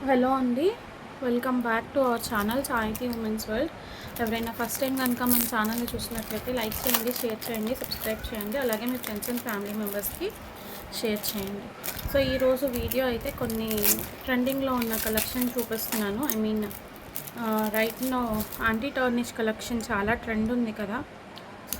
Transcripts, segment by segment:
Hello అండి. Welcome back to our channel సాహితీ women's world. ఎవరైనా ఫస్ట్ టైం కనుక మన ఛానల్ని చూసినట్లయితే లైక్ చేయండి, షేర్ చేయండి, సబ్స్క్రైబ్ చేయండి. అలాగే మీ ఫ్రెండ్స్ అండ్ ఫ్యామిలీ మెంబర్స్కి షేర్ చేయండి. సో ఈరోజు వీడియో అయితే కొన్ని ట్రెండింగ్లో ఉన్న కలెక్షన్ చూపిస్తున్నాను. రైట్ నో యాంటీ టర్నిష్ కలెక్షన్ చాలా ట్రెండ్ ఉంది కదా.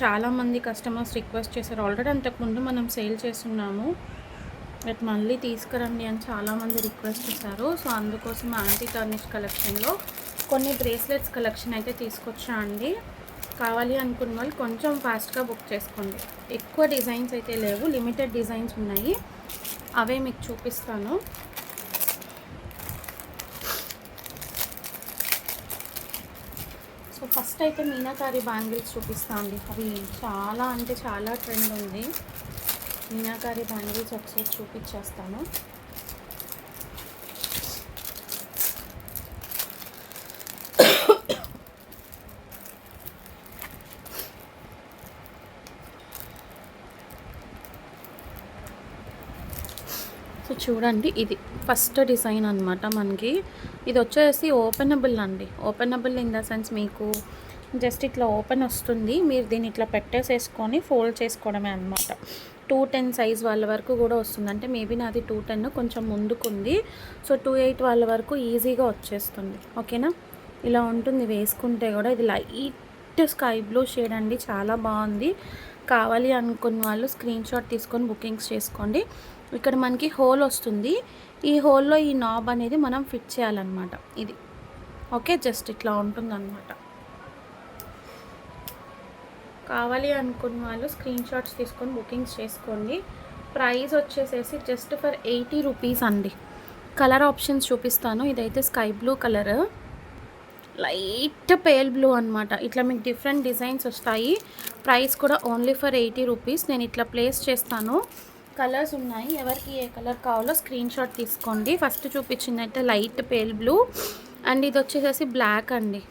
చాలామంది కస్టమర్స్ రిక్వెస్ట్ చేశారు. ఆల్రెడీ అంతకుముందు మనం సేల్ చేస్తున్నాము, బట్ మళ్ళీ తీసుకురండి అని చాలామంది రిక్వెస్ట్ చేశారు. సో అందుకోసం యాంటీ టర్నిష్ కలెక్షన్లో కొన్ని బ్రేస్లెట్స్ కలెక్షన్ అయితే తీసుకొచ్చా అండి. కావాలి అనుకున్న వాళ్ళు కొంచెం ఫాస్ట్గా బుక్ చేసుకోండి. ఎక్కువ డిజైన్స్ అయితే లేవు, లిమిటెడ్ డిజైన్స్ ఉన్నాయి, అవే మీకు చూపిస్తాను. సో ఫస్ట్ అయితే మీనాకారి బ్యాంగిల్స్ చూపిస్తాను అండి. అవి చాలా అంటే చాలా ట్రెండ్ ఉంది. మీనాకారి బ్యాంగిల్స్ ఒకసారి చూపించేస్తాను. సో చూడండి, ఇది ఫస్ట్ డిజైన్ అనమాట. మనకి ఇది వచ్చేసి ఓపెనబుల్ అండి. ఓపెనబుల్ ఇన్ ద సెన్స్ మీకు జస్ట్ ఇట్లా ఓపెన్ వస్తుంది, మీరు దీన్ని ఇట్లా పెట్టేసేసుకొని ఫోల్డ్ చేసుకోవడమే అనమాట. 210 సైజ్ వాళ్ళ వరకు కూడా వస్తుంది. అంటే మేబీ నాది 210 కొంచెం ముందుకుంది. సో 28 వాళ్ళ వరకు ఈజీగా వచ్చేస్తుంది. ఓకేనా, ఇలా ఉంటుంది వేసుకుంటే కూడా. ఇది లైట్ స్కై బ్లూ షేడ్ అండి, చాలా బాగుంది. కావాలి అనుకున్న వాళ్ళు స్క్రీన్ షాట్ తీసుకొని బుకింగ్స్ చేసుకోండి. ఇక్కడ మనకి హోల్ వస్తుంది, ఈ హోల్లో ఈ నాబ్ అనేది మనం ఫిట్ చేయాలన్నమాట. ఇది ఓకే, జస్ట్ ఇట్లా ఉంటుంది అన్నమాట. కావాలి అనుకున్న వాళ్ళు స్క్రీన్ షాట్స్ తీసుకొని బుకింగ్స్ చేసుకోండి. ప్రైస్ వచ్చేసేసి జస్ట్ ఫర్ 80 రూపీస్ అండి. కలర్ ఆప్షన్స్ చూపిస్తాను. ఇదైతే sky blue colour, light pale blue అనమాట. ఇట్లా మీకు డిఫరెంట్ డిజైన్స్ వస్తాయి. ప్రైస్ కూడా ఓన్లీ ఫర్ 80 రూపీస్. నేను ఇట్లా ప్లేస్ చేస్తాను. కలర్స్ ఉన్నాయి, ఎవరికి ఏ కలర్ కావాలో స్క్రీన్ షాట్ తీసుకోండి. ఫస్ట్ చూపించింది అయితే లైట్ పేల్ బ్లూ, అండ్ ఇది వచ్చేసేసి బ్లాక్ అండి.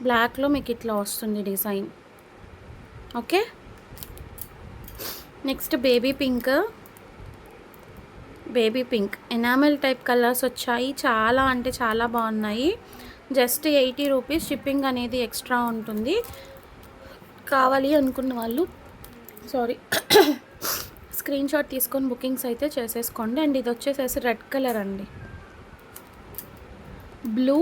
బ్లాక్లో మీకు ఇట్లా వస్తుంది design. Okay, next baby pink enamel type colours వచ్చాయి. చాలా అంటే చాలా బాగున్నాయి. Just 80 rupees. షిప్పింగ్ అనేది ఎక్స్ట్రా ఉంటుంది. కావాలి అనుకున్న వాళ్ళు స్క్రీన్ షాట్ తీసుకొని బుకింగ్స్ అయితే చేసేసుకోండి. అండ్ ఇది వచ్చేసేసి రెడ్ కలర్ అండి, బ్లూ,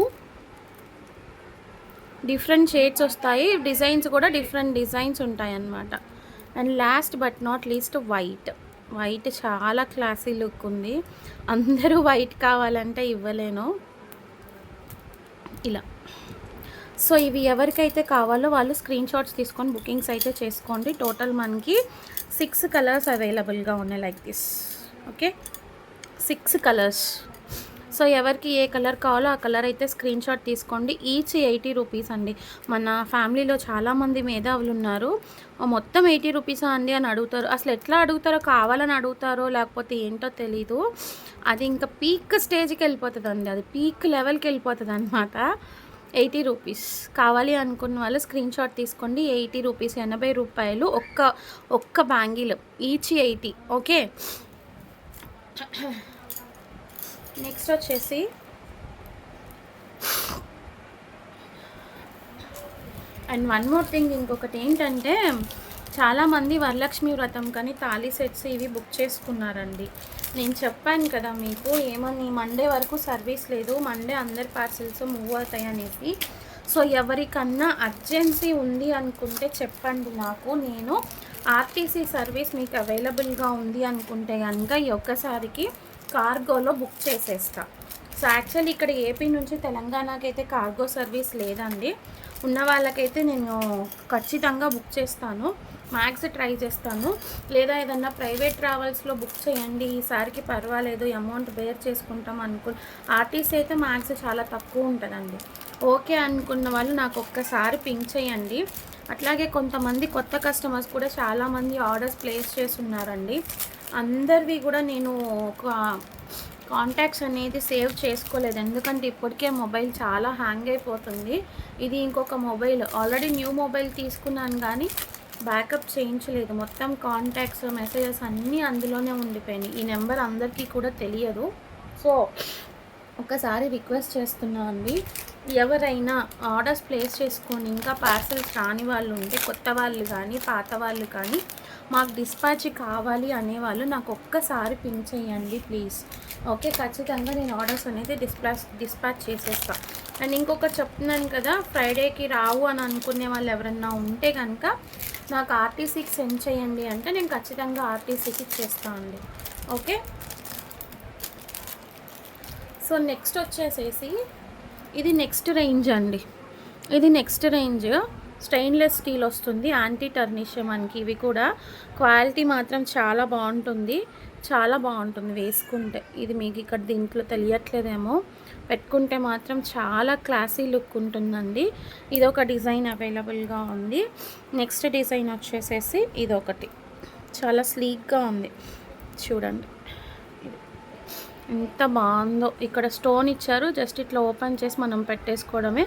డిఫరెంట్ షేడ్స్ వస్తాయి. డిజైన్స్ కూడా డిఫరెంట్ డిజైన్స్ ఉంటాయి అన్నమాట. And last but not least white చాలా క్లాసీ లుక్ ఉంది. అందరూ వైట్ కావాలంటే ఇవ్వలేను ఇలా. సో ఇవి ఎవరికైతే కావాలో వాళ్ళు స్క్రీన్ షాట్స్ తీసుకొని బుకింగ్స్ అయితే చేసుకోండి. టోటల్ మనకి 6 కలర్స్ అవైలబుల్గా ఉన్నాయి like this. Okay, 6 colours. So ఎవరికి ఏ కలర్ కావాలో ఆ కలర్ అయితే స్క్రీన్ షాట్ తీసుకోండి. ఈచ్ 80 రూపీస్ అండి. మన ఫ్యామిలీలో చాలామంది మేధావులు ఉన్నారు, మొత్తం 80 రూపీసా అండి అని అడుగుతారు. అసలు ఎట్లా అడుగుతారో, కావాలని అడుగుతారో లేకపోతే ఏంటో తెలీదు. అది ఇంకా పీక్ స్టేజ్కి వెళ్ళిపోతుంది అండి, అది పీక్ లెవెల్కి వెళ్ళిపోతుంది అనమాట. 80 రూపీస్. కావాలి అనుకున్న వాళ్ళు స్క్రీన్ షాట్ తీసుకోండి. 80 రూపీస్, 80 రూపాయలు ఒక్క బ్యాంగిల్, ఈచ్ 80. ఓకే, నెక్స్ట్ వచ్చేసి అండ్ వన్ మోర్ థింగ్, ఇంకొకటి ఏంటంటే చాలామంది వరలక్ష్మి వ్రతం కానీ తాళీ సెట్స్ ఇవి బుక్ చేసుకున్నారండి. నేను చెప్పాను కదా మీకు, ఏమని మండే వరకు సర్వీస్ లేదు, మండే అందరి పార్సిల్స్ మూవ్ అవుతాయి అనేసి. సో ఎవరికన్నా అర్జెన్సీ ఉంది అనుకుంటే చెప్పండి నాకు, నేను ఆర్టీసీ సర్వీస్ మీకు అవైలబుల్గా ఉంది అనుకుంటే కనుక ఈ ఒక్కసారికి కార్గోలో బుక్ చేసేస్తా. సో యాక్చువల్లీ ఇక్కడ ఏపీ నుంచి తెలంగాణకి అయితే కార్గో సర్వీస్ లేదండి. ఉన్న వాళ్ళకైతే నేను ఖచ్చితంగా బుక్ చేస్తాను, మ్యాక్స్ ట్రై చేస్తాను. లేదా ఏదన్నా ప్రైవేట్ ట్రావెల్స్లో బుక్ చేయండి, ఈసారికి పర్వాలేదు అమౌంట్ బేర్ చేసుకుంటాం ఆర్టీసీ అయితే మ్యాక్స్ చాలా తక్కువ ఉంటుందండి. ఓకే అనుకున్న వాళ్ళు నాకు ఒక్కసారి పింక్ చేయండి. అట్లాగే కొంతమంది కొత్త కస్టమర్స్ కూడా చాలామంది ఆర్డర్స్ ప్లేస్ చేస్తున్నారండి. అందరివి కూడా నేను ఒక కాంటాక్ట్స్ అనేది సేవ్ చేసుకోలేదు, ఎందుకంటే ఇప్పటికే మొబైల్ చాలా హ్యాంగ్ అయిపోతుంది. ఇది ఇంకొక మొబైల్, ఆల్రెడీ న్యూ మొబైల్ తీసుకున్నాను కానీ బ్యాకప్ చేయించలేదు. మొత్తం కాంటాక్ట్స్, మెసేజెస్ అన్నీ అందులోనే ఉండిపోయినాయి. ఈ నెంబర్ అందరికీ కూడా తెలియదు. సో ఒకసారి రిక్వెస్ట్ చేస్తున్నా అండి, ఎవరైనా ఆర్డర్స్ ప్లేస్ చేసుకొని ఇంకా పార్సల్స్ రాని వాళ్ళు ఉంటే, కొత్త వాళ్ళు కానీ పాత వాళ్ళు కానీ మాకు డిస్పాచ్ కావాలి అనేవాళ్ళు నాకు ఒక్కసారి పింక్ చేయండి ప్లీజ్. ఓకే, ఖచ్చితంగా నేను ఆర్డర్స్ అనేది డిస్పాచ్ చేసేస్తాను. అండ్ ఇంకొకటి చెప్తున్నాను కదా, ఫ్రైడేకి రావు అని అనుకునే వాళ్ళు ఎవరన్నా ఉంటే కనుక నాకు ఆర్టీసీకి సెండ్ చేయండి అంటే నేను ఖచ్చితంగా ఆర్టీసీకి ఇచ్చేస్తాను అండి. ఓకే, సో నెక్స్ట్ వచ్చేసేసి ఇది నెక్స్ట్ రేంజ్ అండి. ఇది నెక్స్ట్ రేంజ్ స్టెయిన్లెస్ స్టీల్ వస్తుంది, యాంటీ టర్నిష్ మనకి. ఇవి కూడా క్వాలిటీ మాత్రం చాలా బాగుంటుంది, చాలా బాగుంటుంది వేసుకుంటే. ఇది మీకు ఇక్కడ దీంట్లో తెలియట్లేదేమో, పెట్టుకుంటే మాత్రం చాలా క్లాసీ లుక్ ఉంటుందండి. ఇదొక డిజైన్ అవైలబుల్గా ఉంది. నెక్స్ట్ డిజైన్ వచ్చేసేసి ఇదొకటి చాలా స్లీక్గా ఉంది చూడండి, ఎంత బాగుందో. ఇక్కడ స్టోన్ ఇచ్చారు, జస్ట్ ఇట్లా ఓపెన్ చేసి మనం పెట్టేసుకోవడమే.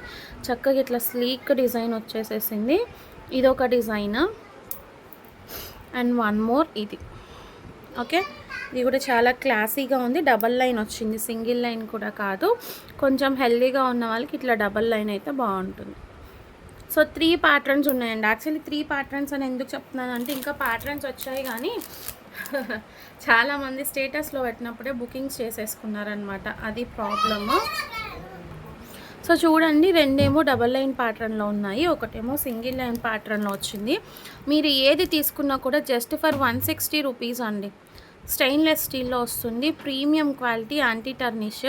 చక్కగా ఇట్లా స్లీక్ డిజైన్ వచ్చేసేసింది. ఇదొక డిజైన్ అండ్ వన్ మోర్ ఇది. ఓకే, ఇది కూడా చాలా క్లాసీగా ఉంది. డబల్ లైన్ వచ్చింది, సింగిల్ లైన్ కూడా కాదు. కొంచెం హెల్దీగా ఉన్న వాళ్ళకి ఇట్లా డబల్ లైన్ అయితే బాగుంటుంది. సో 3 ప్యాటర్న్స్ ఉన్నాయండి. యాక్చువల్లీ 3 ప్యాటర్న్స్ అని ఎందుకు చెప్తున్నానంటే ఇంకా ప్యాటర్న్స్ వచ్చాయి కానీ చాలామంది స్టేటస్లో పెట్టినప్పుడే బుకింగ్స్ చేసేసుకున్నారనమాట, అది ప్రాబ్లము. సో చూడండి, రెండేమో డబల్ లైన్ ప్యాటర్న్లో ఉన్నాయి, ఒకటేమో సింగిల్ లైన్ ప్యాటర్న్లో వచ్చింది. మీరు ఏది తీసుకున్నా కూడా జస్ట్ ఫర్ 160 రూపీస్ అండి. స్టెయిన్లెస్ స్టీల్లో వస్తుంది, premium quality, anti tarnish.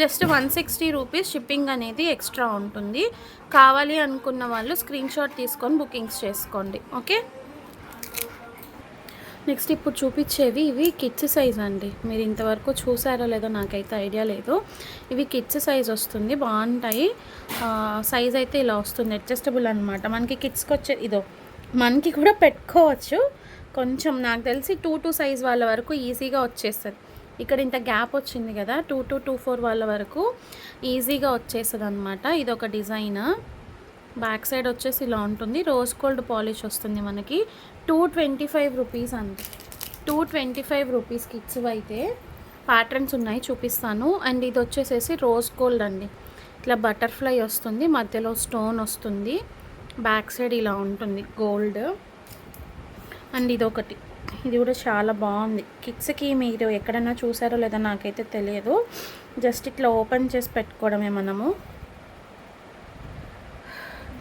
Just 160 rupees. Shipping అనేది ఎక్స్ట్రా ఉంటుంది. కావాలి అనుకున్న వాళ్ళు స్క్రీన్ షాట్ తీసుకొని బుకింగ్స్ చేసుకోండి. ఓకే, నెక్స్ట్ ఇప్పుడు చూపించేవి ఇవి కిడ్స్ సైజ్ అండి. మీరు ఇంతవరకు చూసారో లేదో నాకైతే ఐడియా లేదు. ఇవి కిడ్స్ సైజ్ వస్తుంది, బాగుంటాయి. సైజ్ అయితే ఇలా వస్తుంది, అడ్జస్టబుల్ అనమాట. మనకి కిడ్స్కి వచ్చే ఇదో మనకి కూడా పెట్టుకోవచ్చు. కొంచెం నాకు తెలిసి 2 సైజ్ వాళ్ళ వరకు ఈజీగా వచ్చేస్తుంది. ఇక్కడ ఇంత గ్యాప్ వచ్చింది కదా, 2 to 2-4 వాళ్ళ వరకు ఈజీగా వచ్చేస్తుంది అనమాట. ఇది ఒక డిజైన్. బ్యాక్ సైడ్ వచ్చేసి ఇలా ఉంటుంది, రోజ్ గోల్డ్ పాలిష్ వస్తుంది మనకి. 225 రూపీస్ అండి. 225 రూపీస్ కిడ్స్ అయితే. ప్యాటర్న్స్ ఉన్నాయి, చూపిస్తాను. అండ్ ఇది వచ్చేసేసి రోజ్ గోల్డ్ అండి. ఇట్లా బటర్ఫ్లై వస్తుంది, మధ్యలో స్టోన్ వస్తుంది, బ్యాక్ సైడ్ ఇలా ఉంటుంది గోల్డ్. అండ్ ఇదొకటి, ఇది కూడా చాలా బాగుంది. కిడ్స్కి మీరు ఎక్కడైనా చూసారో లేదో నాకైతే తెలియదు. జస్ట్ ఇట్లా ఓపెన్ చేసి పెట్టుకోవడమే మనము.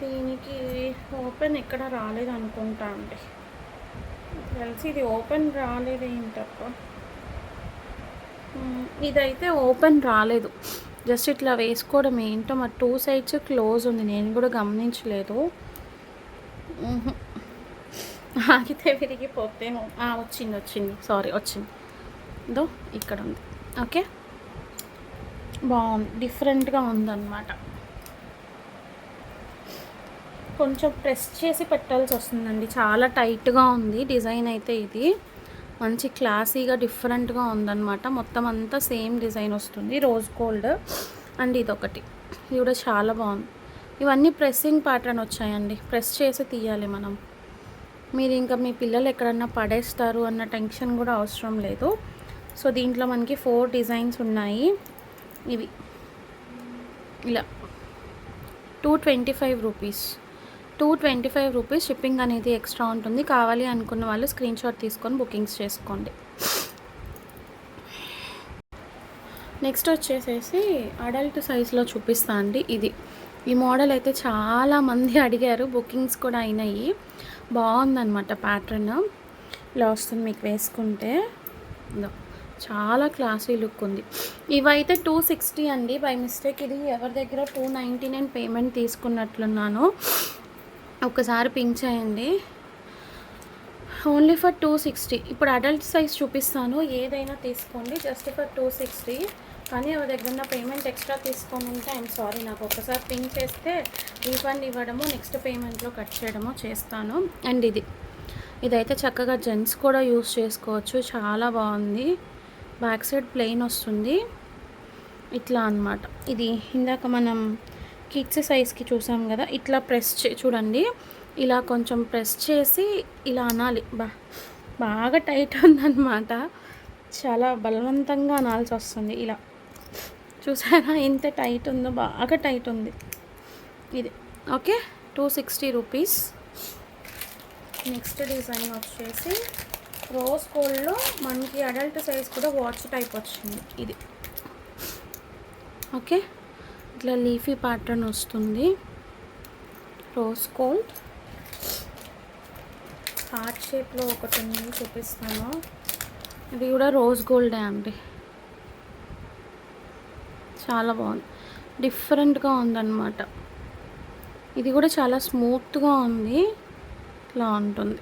దీనికి ఓపెన్ ఎక్కడ రాలేదు అనుకుంటా అండి, తెలిసి ఇది ఓపెన్ రాలేదు ఏంటప్ప. ఇదైతే ఓపెన్ రాలేదు, జస్ట్ ఇట్లా వేసుకోవడం. ఏంటో మరి 2 సైడ్స్ క్లోజ్ ఉంది, నేను కూడా గమనించలేదు. ఆగితే విరిగిపోతేమో. వచ్చింది సారీ, వచ్చింది. ఇదో ఇక్కడ ఉంది. ఓకే, బాగుంది, డిఫరెంట్గా ఉందన్నమాట. కొంచెం ప్రెస్ చేసి పెట్టాల్సి వస్తుందండి, చాలా టైట్గా ఉంది డిజైన్ అయితే. ఇది మంచి క్లాసీగా డిఫరెంట్గా ఉందన్నమాట. మొత్తం అంతా సేమ్ డిజైన్ వస్తుంది, రోజ్ గోల్డ్. అండ్ ఇదొకటి, ఇది కూడా చాలా బాగుంది. ఇవన్నీ ప్రెస్సింగ్ ప్యాటర్న్ వచ్చాయండి, ప్రెస్ చేసి తీయాలి మనం. మీరు ఇంకా మీ పిల్లలు ఎక్కడన్నా పడేస్తారు అన్న టెన్షన్ కూడా అవసరం లేదు. సో దీంట్లో మనకి 4 డిజైన్స్ ఉన్నాయి. ఇవి ఇలా 225 రూపీస్. 225 రూపీస్. షిప్పింగ్ అనేది ఎక్స్ట్రా ఉంటుంది. కావాలి అనుకున్న వాళ్ళు స్క్రీన్ షాట్ తీసుకొని బుకింగ్స్ చేసుకోండి. నెక్స్ట్ వచ్చేసేసి అడల్ట్ సైజ్లో చూపిస్తా అండి. ఈ మోడల్ అయితే చాలామంది అడిగారు, బుకింగ్స్ కూడా అయినాయి. బాగుందన్నమాట ప్యాటర్న్. ఇలా వస్తుంది మీకు వేసుకుంటే, చాలా క్లాసీ లుక్ ఉంది. ఇవైతే 260 అండి. బై మిస్టేక్ ఇది ఎవరి దగ్గర 299 పేమెంట్ తీసుకున్నట్లున్నాను, ఒకసారి పింక్ చేయండి. Only for 260. ఇప్పుడు అడల్ట్ సైజ్ చూపిస్తాను, ఏదైనా తీసుకోండి, జస్ట్ ఫర్ 260. కానీ ఎవరి దగ్గర పేమెంట్ ఎక్స్ట్రా తీసుకొని ఉంటే ఐఎమ్ సారీ, నాకు ఒకసారి పింక్ చేస్తే రీఫండ్ ఇవ్వడము, నెక్స్ట్ పేమెంట్లో కట్ చేయడమో చేస్తాను. అండ్ ఇదైతే చక్కగా జెంట్స్ కూడా యూస్ చేసుకోవచ్చు, చాలా బాగుంది. బ్యాక్ సైడ్ ప్లెయిన్ వస్తుంది ఇట్లా అన్నమాట. ఇది ఇందాక మనం కిడ్స్ సైజ్కి చూసాం కదా, ఇట్లా ప్రెస్ చూడండి, ఇలా కొంచెం ప్రెస్ చేసి ఇలా అనాలి. బాగా టైట్ ఉందన్నమాట, చాలా బలవంతంగా అనాల్సి వస్తుంది. ఇలా చూసారా ఎంత టైట్ ఉందో, బాగా టైట్ ఉంది ఇది. Okay, 260 rupees. నెక్స్ట్ డిజైన్ వచ్చేసి రోజ్ గోల్డ్లో మనకి అడల్ట్ సైజ్ కూడా వాచ్ టైప్ వచ్చింది ఇది. ఓకే, ఇట్లా లీఫీ ప్యాటర్న్ వస్తుంది. రోజ్ గోల్డ్ హార్ట్ షేప్లో ఒకటి ఉంది, చూపిస్తాను. ఇది కూడా రోజ్ గోల్డే అండి, చాలా బాగుంది, డిఫరెంట్గా ఉందన్నమాట. ఇది కూడా చాలా స్మూత్గా ఉంది, ఇట్లా ఉంటుంది.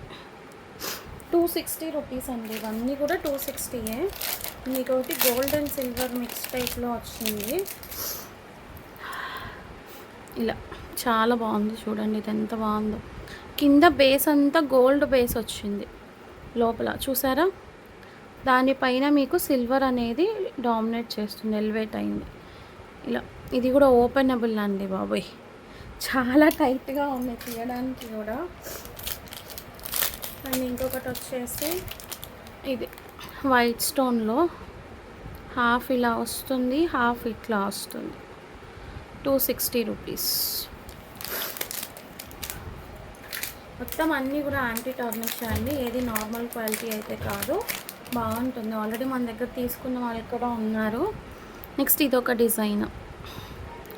260 రూపీస్ అండి, ఇవన్నీ కూడా 260ఏ. మీకు ఒకటి గోల్డ్ అండ్ సిల్వర్ మిక్స్ టైప్లో వచ్చింది ఇలా, చాలా బాగుంది. చూడండి ఇది ఎంత బాగుందో. కింద బేస్ అంతా గోల్డ్ బేస్ వచ్చింది, లోపల చూసారా, దానిపైన మీకు సిల్వర్ అనేది డామినేట్ చేస్తుంది, ఎలివేట్ అయింది ఇలా. ఇది కూడా ఓపెనబుల్ అండి బాబోయ్, చాలా టైట్గా ఉంది తీయడానికి కూడా. అండ్ ఇంకొకటి వచ్చేసి ఇది వైట్ స్టోన్లో హాఫ్ ఇలా వస్తుంది, హాఫ్ ఇట్లా వస్తుంది. 260 రూపీస్. మొత్తం అన్నీ కూడా యాంటీ టార్నిష్ అండి, ఏది నార్మల్ క్వాలిటీ అయితే కాదు, బాగుంటుంది. ఆల్రెడీ మన దగ్గర తీసుకున్న వాళ్ళు కూడా ఉన్నారు. నెక్స్ట్ ఇది ఒక డిజైన్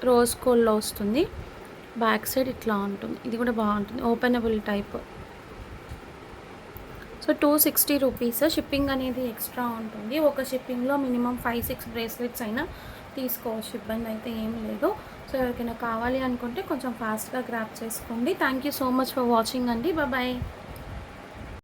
రోజ్ గోల్డ్లో వస్తుంది, బ్యాక్ సైడ్ ఇట్లా ఉంటుంది. ఇది కూడా బాగుంటుంది, openable type. So 260 rupees. Shipping అనేది ఎక్స్ట్రా ఉంటుంది. ఒక షిప్పింగ్లో మినిమం 5-6 బ్రేస్లెట్స్ అయినా తీసుకోవచ్చు, ఇబ్బంది అయితే ఏం లేదు. సో ఎవరికైనా కావాలి అనుకుంటే కొంచెం ఫాస్ట్గా గ్రాప్ చేసుకోండి. Thank you so much for watching అండి, బాయ్.